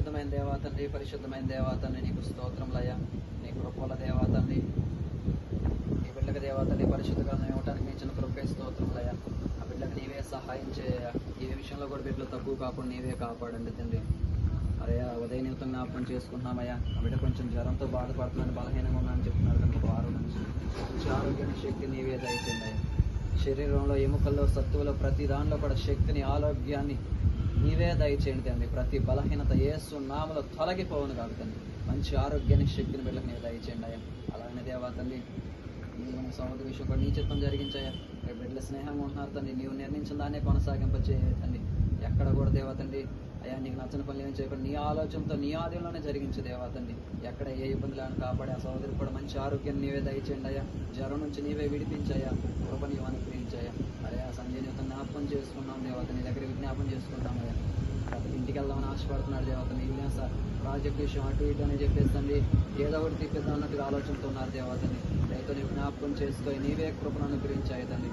పరిశుద్ధమైన దేవా తండ్రి, పరిశుద్ధమైన దేవా తండ్రి, నీకు స్తోత్రములయ్యా. నీ కృపల దేవా తండ్రి, నీ బిడ్డకు దేవా తండ్రి పరిశుద్ధ గ్రంథం ఇవ్వడానికి నీ చిన్న కృపే స్తోత్రములయ్యా. ఆ బిడ్డకు నీవే సహాయం చేయ, ఏ విషయంలో కూడా బిడ్డలు తక్కువ కాకుండా నీవే కాపాడండి తండ్రి. అరయ్యా ఉదయ నిమిత్తం జ్ఞాపకం చేసుకుంటున్నామయ్యా. ఆ బిడ్డ కొంచెం జ్వరంతో బాధపడుతున్నాను, బలహీనంగా ఉన్నానని చెప్తున్నారు కనుక వారం నుంచి మంచి ఆరోగ్యాన్ని శక్తి నీవే దయచేయండి అయ్యా. శరీరంలో ఎముకల్లో సత్తువులో ప్రతి దానిలో కూడా శక్తిని ఆరోగ్యాన్ని నీవే దయచేయండి తండ్రి. ప్రతి బలహీనత యేసు నామములో తొలగిపోవును కాదు తండ్రి. మంచి ఆరోగ్యాన్ని శక్తిని బిడ్డలకు నీవు దయచేయండి అయ్యా. అలానే దేవా తండ్రి, మన సహోదరు విషయం కూడా నీ చిత్తం జరిగించాయా. బిడ్డల స్నేహంగా ఉంటున్నారు తండ్రి, నీవు నిర్ణయించిన దాన్నే కొనసాగింపచేయ తండ్రి. ఎక్కడ కూడా దేవా తండ్రి అయ్యా నీకు నచ్చిన పనులు ఏం చేయకుండా నీ ఆలోచనతో నీ ఆదిలోనే జరిగించే దేవా తండ్రి. ఎక్కడ ఏ ఇబ్బందులు అని కాపాడే ఆ సహోదరికి కూడా మంచి ఆరోగ్యాన్ని నీవే దయచేయండి అయ్యా. జ్వరం నుంచి నీవే విడిపించాయా, కృప నీవు అనుగ్రహించాయా. అయ్యా సంజయ్ జ్ఞాపకం చేసుకున్నాం దేవత, నీ దగ్గర విజ్ఞాపం చేసుకుంటామయ్యా. కాబట్టి ఇంటికి వెళ్దామని ఆశపడుతున్నాడు దేవత. నీ ప్రాజెక్ట్ విషయం అటు ఇటు అని చెప్పేస్తుంది, ఏదో ఒకటి తిప్పిద్దాం అన్నట్టుగా ఆలోచనతో ఉన్నారు దేవతని. రైతు నీ జ్ఞాపకం చేసుకొని నీవే కృపను అనుగ్రహించాయి తండ్రి.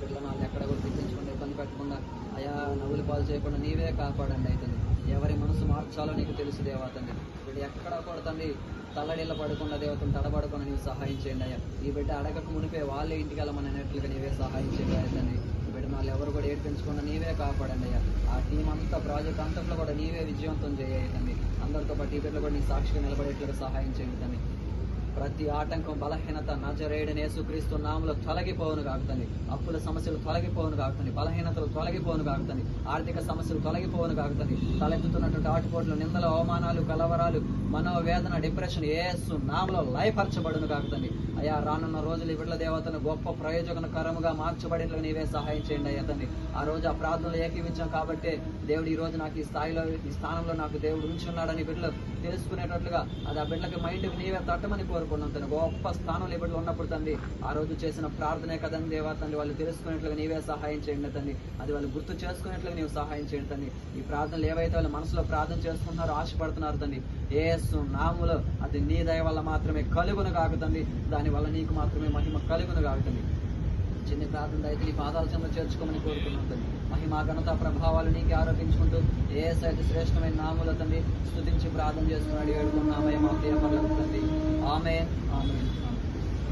పిల్లలు వాళ్ళు ఎక్కడ కూడా తిప్పించకుండా ఇబ్బంది పెట్టకుండా అయా నవ్వులు పాలు చేయకుండా నీవే కాపాడండి అవుతుంది. ఎవరి మనసు మార్చాలో నీకు తెలుసు దేవతండి. వీడు ఎక్కడ కూడా తండ్రి తల్లడిల్ల పడకుండా దేవతను తడబడకుండా నీవు సహాయం చేయండి అయ్యా. ఈ బిడ్డ అడగక మునిపే వాళ్ళే ఇంటికి వెళ్ళమని అన్నట్లుగా నీవే సహాయం చేయండి అవుతుంది. బిడ్డ వాళ్ళు ఎవరు కూడా ఏడ్పించకుండా నీవే కాపాడండి అయ్యా. ఆ టీం అంతా ప్రాజెక్ట్ అంతట్లో కూడా నీవే విజయవంతం చేయండి. అందరితో పాటు ఈ బిడ్డలు కూడా నీ సాక్షిగా నిలబడేట్లుగా సహాయం చేయండి. ప్రతి ఆటంకం బలహీనత నజరేయుడైన యేసుక్రీస్తు నామములో తొలగిపోవును కాకుతండి. అప్పుల సమస్యలు తొలగిపోవును కాకుతండి, బలహీనతలు తొలగిపోవును కాకుతండి, ఆర్థిక సమస్యలు తొలగిపోవును కాకుతండి. తలెత్తుతున్నటువంటి ఆటుపోట్లు, నిందలు, అవమానాలు, కలవరాలు, మనోవేదన, డిప్రెషన్ యేసు నామములో లయపరచబడును కాకుతండి. అయ్యా రానున్న రోజులు ఈ బిడ్డల దేవతను గొప్ప ప్రయోజనకరముగా మార్చబడేట్లుగా నీవే సహాయం చేయండి అయ్యా తండ్రి. ఆ రోజు ఆ ప్రార్థనలు ఏకీవించాం కాబట్టి దేవుడు ఈ రోజు నాకు ఈ స్థాయిలో ఈ స్థానంలో నాకు దేవుడు ఉంచి ఉన్నాడని బిడ్డలు తెలుసుకునేటట్లుగా అది ఆ బిడ్డలకి మైండ్కి నీవే తట్టమని కోరుకున్నాం తండ్రి. గొప్ప స్థానంలో బిడ్డలు ఉన్నప్పుడు తండ్రి ఆ రోజు చేసిన ప్రార్థనే కదండి దేవా తండ్రి. వాళ్ళు తెలుసుకునేట్లుగా నీవే సహాయం చేయండి తండ్రి. అది వాళ్ళు గుర్తు చేసుకునేట్లుగా నీవు సహాయం చేయండి తండ్రి. ఈ ప్రార్థనలు ఏవైతే వాళ్ళు మనసులో ప్రార్థన చేసుకుంటున్నారో ఆశపడుతున్నారు తండ్రి, యేసు నామములో అది నీ దయ వల్ల మాత్రమే కలుగును కాకుతండి. దానివల్ల నీకు మాత్రమే మహిమ కలుగును కాకుతండి. చిన్న ప్రార్థన అయితే నీ పాదాల చెంత చేర్చుకోమని కోరుకున్నాం తండ్రి. మహిమ ఘనత ప్రభావాలు నీకే ఆరోపించుకుంటూ ఏ సైతే శ్రేష్టమైన నామముల తండ్రి స్తుతించి ప్రార్థన చేసుకున్నాడు వేడుకున్నామయ్య మా ప్రియ పరలోకపు తండ్రి. ఆమేన్ ఆమేన్.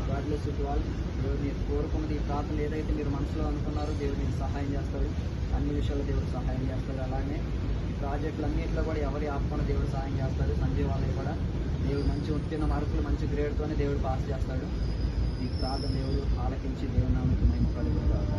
God bless you all. దేవుడు మీరు కోరుకున్నది ఈ ప్రార్థనలు ఏదైతే మీరు మనసులో అనుకున్నారో దేవుడు మీకు సహాయం చేస్తాడు. అన్ని విషయాల్లో దేవుడు సహాయం చేస్తాడు. అలానే ఈ ప్రాజెక్టులు అన్నింటిలో కూడా ఎవరి ఆపకుండా దేవుడు సహాయం చేస్తాడు. సంజయ్ వాళ్ళకి కూడా దేవుడు మంచి ఉత్తీర్ణ మార్కులు మంచి గ్రేడ్తోనే దేవుడు పాస్ చేస్తాడు. ఈ ప్రార్థన దేవుడు ఆలకించి దేవుని నామమునకు మహిమ కలుగును గాక.